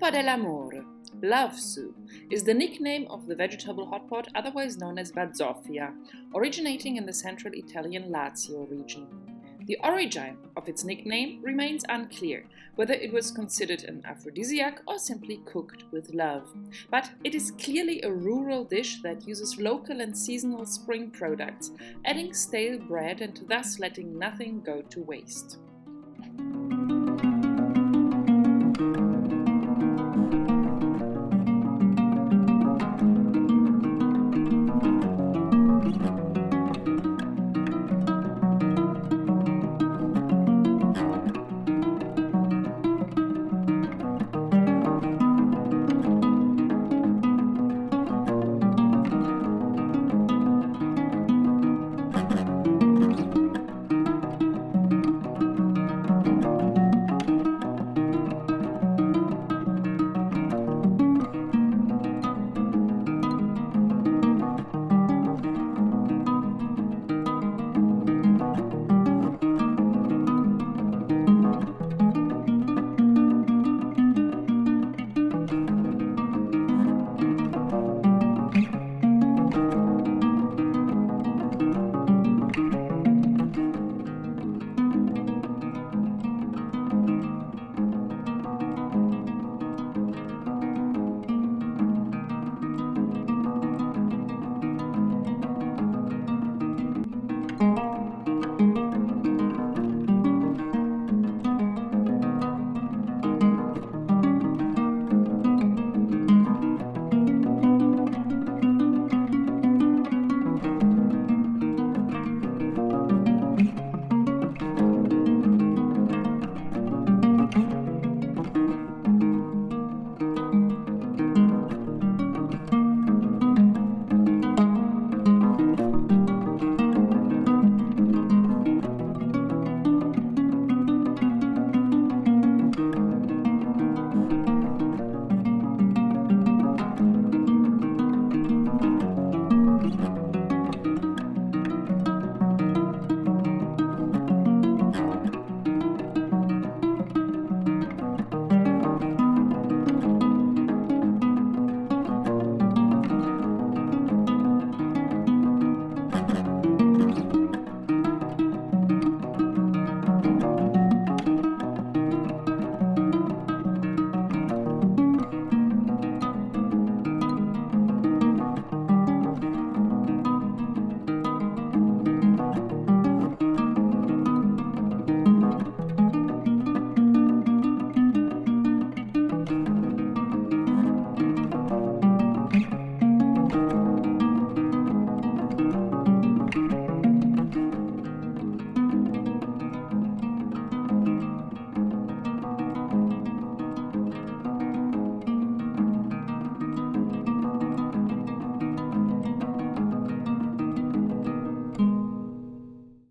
Zuppa dell'amore, love soup, is the nickname of the vegetable hotpot, otherwise known as bazzoffia, originating in the central Italian Lazio region. The origin of its nickname remains unclear, whether it was considered an aphrodisiac or simply cooked with love. But it is clearly a rural dish that uses local and seasonal spring products, adding stale bread and thus letting nothing go to waste.